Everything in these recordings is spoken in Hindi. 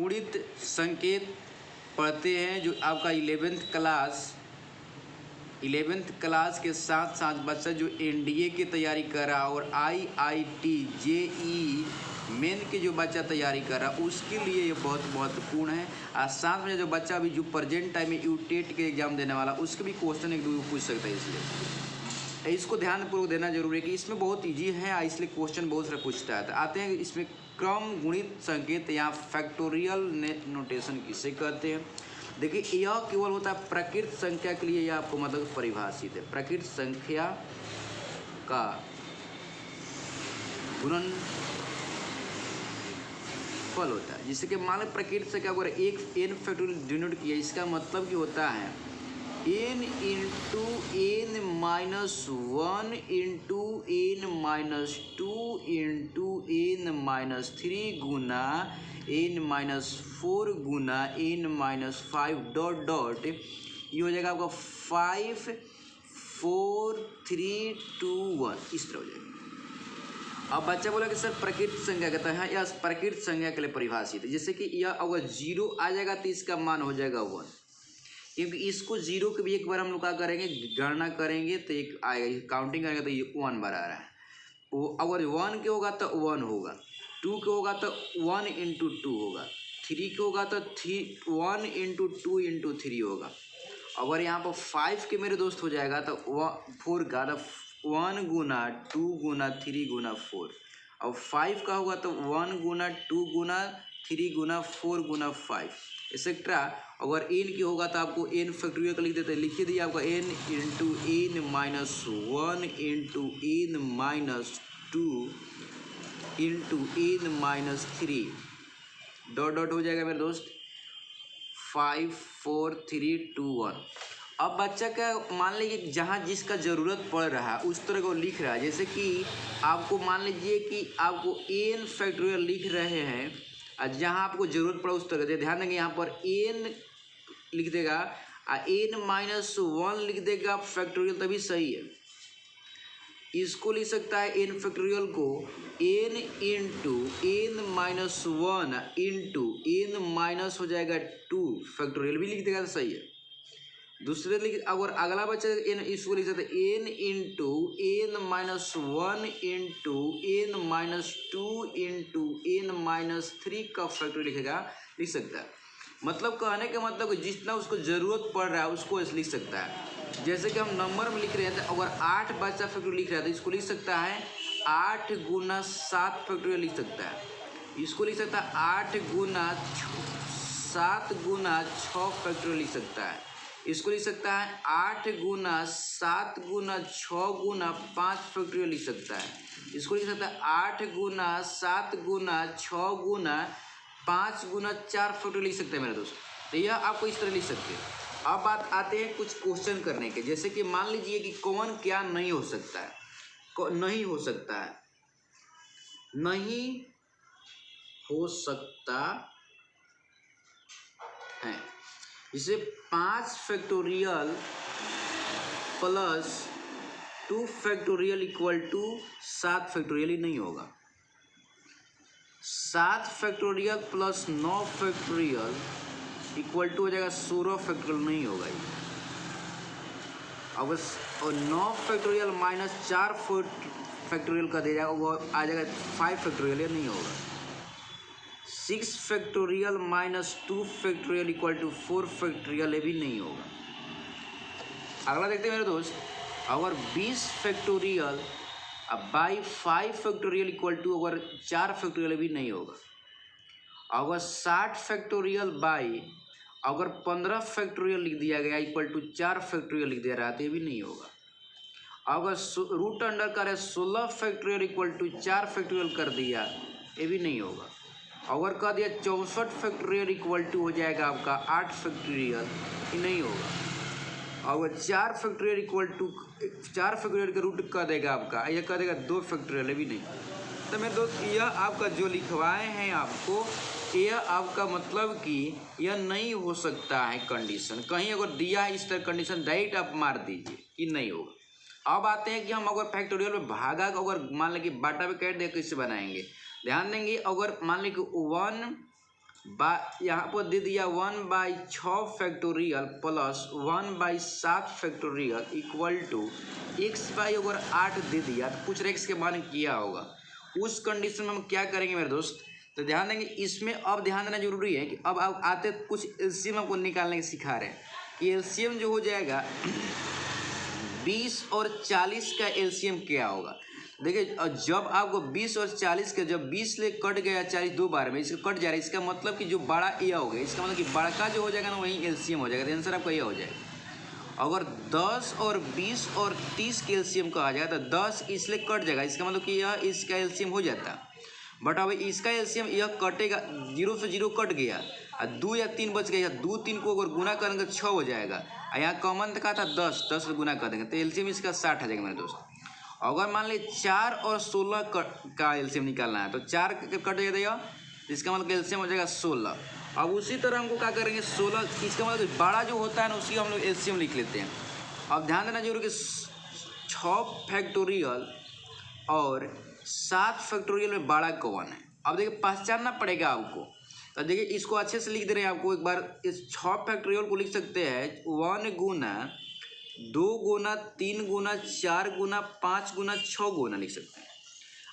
गुणित संकेत पढ़ते हैं जो आपका 11th क्लास के साथ साथ बच्चा जो एनडीए की तैयारी कर रहा और आईआईटी जेईई मेन की जो बच्चा तैयारी कर रहा उसके लिए ये बहुत महत्वपूर्ण है। और साथ में जो बच्चा अभी जो प्रेजेंट टाइम में यूटेट के एग्जाम देने वाला उसके भी क्वेश्चन एक दो पूछ सकता है, इसलिए इसको ध्यानपूर्वक देना जरूरी है कि इसमें बहुत ईजी है, इसलिए क्वेश्चन बहुत सारा पूछता है। तो आते हैं इसमें क्रम गुणित संकेत या फैक्टोरियल नोटेशन किसे कहते हैं। देखिए यह केवल होता है प्रकृत संख्या के लिए, यह आपको मतलब परिभाषित है। प्रकृत संख्या का गुणनफल होता है, जिससे कि मान लो प्रकृत संख्या अगर एक n फैक्टोरियल डिनोट किया, इसका मतलब कि होता है n into n minus 1 into n minus 2 into n minus 3 गुना n माइनस 4 गुना n माइनस 5 डॉट डॉट, ये हो जाएगा आपका 5 4 3 2 1 इस तरह हो जाएगा। अब बच्चा बोला कि सर प्रकृत संख्या कहता है, यह प्रकृत संख्या के लिए परिभाषित है, जैसे कि यह अगर 0 आ जाएगा तो इसका मान हो जाएगा 1, क्योंकि इसको 0 के भी एक बार हम लोग क्या करेंगे गणना करेंगे तो एक आएगा, काउंटिंग करेंगे तो ये 1 बार आ रहा है। वो अगर 1 के होगा तो 1 होगा, 2 के होगा तो 1 इंटू 2 होगा, 3 के होगा तो 1 इंटू 2 इंटू 3 होगा। अगर यहाँ पर 5 के मेरे दोस्त हो जाएगा तो 4 का तो 1 गुना 2 गुना 3 गुना 4, और 5 का होगा तो 1 गुना 2 गुना 3 गुना 4 गुना 5 एक्सेट्रा। अगर n की होगा तो आपको n फैक्टोरियल का लिख देते हैं, लिखिए दिए आपका n into n minus 1 into n minus 2 into n minus 3 dot dot हो जाएगा मेरे दोस्त 5 4 3 2 1। अब बच्चा का मान लीजिए जहाँ जिसका ज़रूरत पड़ रहा है उस तरह को लिख रहा है, जैसे कि आपको मान लीजिए कि आपको n फैक्टोरियल लिख रहे हैं और जहाँ आपको ज़रूरत पड़ा उस तरह से ध्यान देंगे। यहाँ पर n लिख देगा और n माइनस 1 लिख देगा फैक्टोरियल, तभी सही है। इसको लिख सकता है n फैक्टोरियल को n into n minus 1 into n minus हो जाएगा 2 फैक्टोरियल भी लिख देगा तो सही है। दूसरे लिख अगर अगला बच्चा n इसको लिख सकते हैं n into n minus 1 into n minus 2 into n minus 3 का फैक्टोरियल लिखेगा, लिख सकता है। मतलब कहने का मतलब जितना उसको ज़रूरत पड़ रहा है उसको लिख सकता है। जैसे कि हम नंबर में लिख रहे हैं तो अगर 8 बच्चा फैक्टोरियल लिख रहा है तो इसको लिख सकता है 8 गुना 7 फैक्टोरियल लिख सकता है। इसको लिख सकता है 8 गुना 7 गुना 6 फैक्टोरियल लिख सकता है। इसको लिख सकता है 8 गुना 7 गुना 6 गुना 5 फैक्टोरियल लिख सकता है। इसको लिख सकता है 8 गुना 7 गुना 6 गुना 5 गुना 4 फैक्टोरियल लिख सकते हैं मेरे दोस्त। तो यह आपको इस तरह लिख सकते हैं। अब बात आते हैं कुछ क्वेश्चन करने के, जैसे कि मान लीजिए कि कौन क्या नहीं हो सकता है, नहीं हो सकता है, नहीं हो सकता है, इसे 5 factorial plus 2 factorial equal to 7 factorial ही नहीं होगा। 7 factorial plus 9 factorial equal to हो जाएगा 16 फैक्टोरियल, नहीं होगा ये। अब और 9 फैक्टोरियल माइनस 4 फैक्टोरियल का दे जाएगा वो आ जाएगा 5 फैक्टोरियल, ये नहीं होगा। 6 factorial minus 2 factorial equal to 4 factorial, ये भी नहीं होगा। अगला देखते हैं मेरे दोस्त, अगर 20 फैक्टोरियल अब बाई 5 फैक्टोरियल इक्वल टू अगर 4 फैक्टोरियल भी नहीं होगा। अगर 60 फैक्टोरियल बाई अगर 15 फैक्टोरियल लिख दिया गया इक्वल टू 4 फैक्टोरियल लिख दिया रहा तो ये भी नहीं होगा। अगर रूट अंडर करे 16 फैक्टोरियल इक्वल टू 4 फैक्टोरियल कर दिया, ये भी नहीं होगा। अगर कह दिया 64 फैक्टोरियल इक्वल टू हो जाएगा आपका 8 फैक्टोरियल, ये नहीं होगा। अगर 4 फैक्टोरियल इक्वल टू 4 फैक्टोरियल का रूट कह देगा आपका, यह कह देगा 2 फैक्टोरियल, ये भी नहीं। तो मेरे दोस्त यह आपका जो लिखवाए हैं आपको, यह आपका मतलब कि यह नहीं हो सकता है कंडीशन। कहीं अगर दिया है इस तरह कंडीशन डायरेक्ट आप मार दीजिए कि नहीं होगा। अब आते हैं कि हम अगर फैक्टोरियल में भागा अगर मान लें कि बाटा पे कैट दे कैसे बनाएंगे। ध्यान देंगे अगर मान लें कि 1 यहाँ पर दे दिया 1/6 factorial plus 1/7 factorial equal to x/अगर 8 दे दिया तो पूछ रहे x के मान किया होगा। उस कंडीशन में हम क्या करेंगे मेरे दोस्त, तो ध्यान देंगे इसमें। अब ध्यान देना जरूरी है कि अब आप आते कुछ एलसीएम आपको निकालने के सिखा रहे हैं कि एलसीएम जो हो जाएगा 20 और 40 का एलसीएम क्या होगा। देखिए जब आपको 20 और 40 का जब 20 ले कट गया 40 दो बार में इसका कट जा रहा है, इसका मतलब कि जो बड़ा यह हो गया, इसका मतलब कि बड़ा जो हो जाएगा ना वही एलसीएम हो जाएगा। तो आंसर आपका यह हो जाएगा। अगर 10 और 20 और 30 के एलसीएम कहा जाए तो 10 इसलिए कट जाएगा, इसका मतलब कि यह इसका एलसीएम हो जाता। बट अब इसका एलसीएम यह कटेगा, 0 से 0 कट गया और 2 या 3 बच गया। 2 3 को अगर गुना करेंगे 6 हो जाएगा। यहाँ कॉमन का था 10 से गुना कर देंगे तो एलसीएम इसका 60 आ जाएगा मेरे दोस्त। अगर मान लीजिए 4 और 16 का एलसीएम निकालना है तो 4 कट जाएगा, इसका मतलब एलसीएम हो जाएगा 16। अब उसी तरह हमको क्या करेंगे 16, इसका मतलब बड़ा जो होता है ना उसकी हम लोग एलसीएम लिख लेते हैं। अब ध्यान देना जरूर कि 6 फैक्टोरियल और 7 फैक्टोरियल में बड़ा कौन है। अब देखिए पहचानना पड़ेगा आपको। तो देखिए इसको अच्छे से लिख दे रहे हैं आपको एक बार। इस 6 फैक्टोरियल को लिख सकते हैं 1 गुना 2 गुना 3 गुना 4 गुना 5 गुना 6 गुना लिख सकते हैं।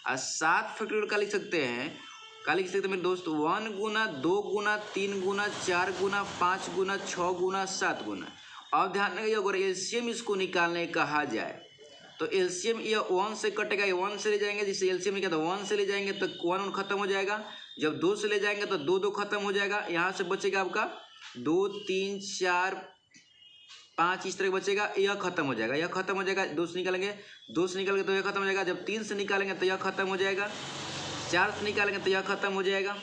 और 7 फैक्टोरियल का लिख सकते हैं मेरे दोस्त 1 गुना 2 गुना 3 गुना 4 गुना 5 गुना 6 गुना 7 गुना। अब ध्यान रखिए अगर एलसीएम इसको निकालने कहा जाए तो एलसीएम ये 1 से कटेगा, ये 1 से ले जाएंगे, जिससे एलसीएम निकाला तो 1 से ले जाएंगे तो 1 खत्म हो जाएगा। जब 2 से ले जाएंगे तो 2 खत्म हो जाएगा। यहाँ से बचेगा आपका 2 3 4 5 इस तरह बचेगा, यह खत्म हो जाएगा, यह खत्म हो जाएगा। 2 से निकालेंगे, 2 से निकालेंगे तो यह खत्म हो जाएगा। जब 3 से निकालेंगे तो यह खत्म हो जाएगा। 4 से निकालेंगे तो यह खत्म हो जाएगा।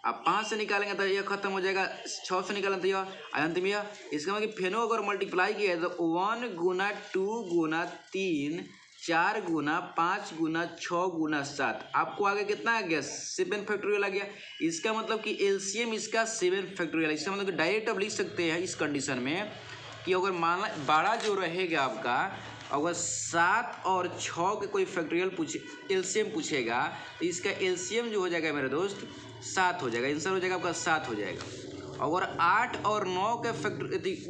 अब 5 से निकालेंगे तो यह खत्म हो जाएगा। 6 से निकालेंगे तो यह अंत में यह। इसका मतलब कि फेनो अगर मल्टीप्लाई किया है तो 1 गुना 2 गुना 3 4 गुना 5 गुना 6 गुना 7, आपको आगे कितना आ गया 7 फैक्टोरियल आ गया। इसका मतलब कि एलसीएम इसका 7 फैक्टोरियल। इसका मतलब कि डायरेक्ट अब लिख सकते हैं इस कंडीशन में कि अगर मान लो बड़ा जो रहेगा आपका, अगर 7 और 6 के कोई फैक्टोरियल एलसीएम पूछेगा तो इसका एलसीएम जो हो जाएगा मेरे दोस्त 7 हो जाएगा। आंसर हो जाएगा आपका 7 हो जाएगा। अगर 8 और 9 का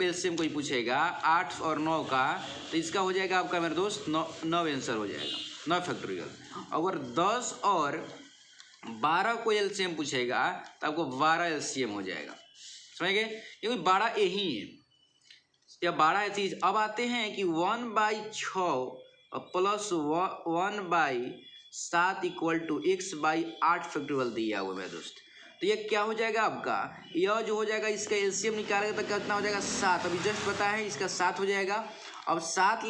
एलसीएम कोई पूछेगा 8 और 9 का तो इसका हो जाएगा आपका मेरे दोस्त 9 आंसर हो जाएगा, 9 फैक्टोरियल। अगर 10 और 12 कोई एलसीएम पूछेगा तो आपको 12 एलसीएम हो जाएगा। समझ गए, क्योंकि 12 यही है या 12 है चीज। अब आते हैं कि 1/6 plus 1/7 equal to x/8 factorial दिया हुआ मेरे दोस्त। तो ये क्या हो जाएगा आपका, यह जो हो जाएगा इसका एलसीएम निकालेगा तो कितना हो जाएगा 7। अभी जस्ट पता है इसका 7 हो जाएगा। अब 7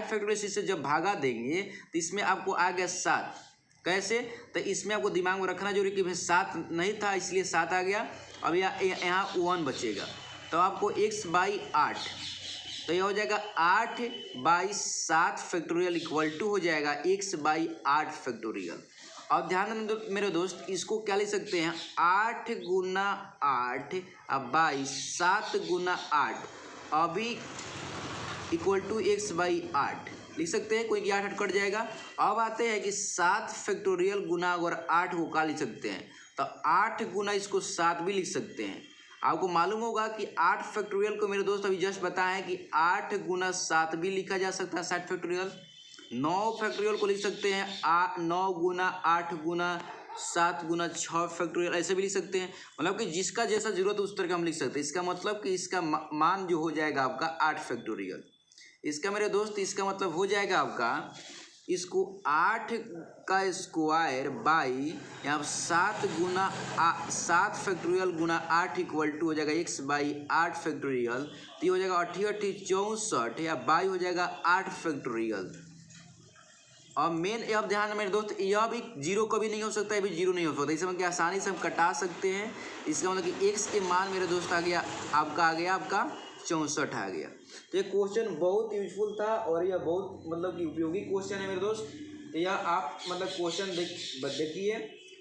फैक्टोरियल से जब भागा देंगे तो इसमें आपको आ गया 7। कैसे, तो इसमें आपको दिमाग में रखना जरूरी कि भाई 7 नहीं था इसलिए 7 आ गया। अब यहाँ 1 बचेगा तो आपको x/8, तो यह हो जाएगा 8/7 फैक्टोरियल इक्वल टू हो जाएगा x/8 फैक्टोरियल। अब ध्यान दें मेरे दोस्त, इसको क्या लिख सकते हैं 8 गुना 8 बाई 7 गुना 8 अभी इक्वल टू x/8 लिख सकते हैं। कोई 8 कट जाएगा। अब आते हैं कि 7 फैक्टोरियल गुना अगर 8 को क्या लिख सकते हैं तो 8 गुना इसको 7 भी लिख सकते हैं। आपको मालूम होगा कि 8 फैक्टोरियल को मेरे दोस्त अभी जस्ट बताया है कि 8 गुना 7 भी लिखा जा सकता है 7 फैक्टोरियल। 9 फैक्टोरियल को लिख सकते हैं 9 गुना 8 गुना 7 गुना 6 फैक्टोरियल, ऐसे भी लिख सकते हैं। मतलब कि जिसका जैसा जरूरत है उस तरह का हम लिख सकते हैं। इसका मतलब कि इसका मान जो हो जाएगा आपका 8 फैक्टोरियल। इसका मेरे दोस्त इसका मतलब हो जाएगा आपका इसको 8 का स्क्वायर बाई यहाँ 7 फैक्टोरियल गुना 8 इक्वल टू हो जाएगा x/8 फैक्टोरियल। तो ये हो जाएगा 88 64 या बाई हो जाएगा 8 फैक्टोरियल। और मेन अब ध्यान मेरे दोस्त यह भी 0 कभी नहीं हो सकता, ये भी 0 नहीं हो सकता। इसे हम क्या आसानी से हम कटा सकते हैं। इसका मतलब कि x के मान मेरे दोस्त आ गया आपका 64 आ गया। तो ये क्वेश्चन बहुत यूजफुल था और यह बहुत मतलब कि उपयोगी क्वेश्चन है मेरे दोस्त। तो यह आप मतलब क्वेश्चन देखिए।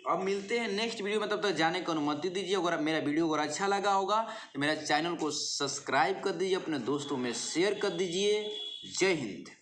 अब मिलते हैं नेक्स्ट वीडियो में, तब तक जाने की अनुमति दीजिए। अगर मेरा वीडियो अगर अच्छा लगा होगा तो मेरा चैनल को सब्सक्राइब कर दीजिए, अपने दोस्तों में शेयर कर दीजिए। जय हिंद।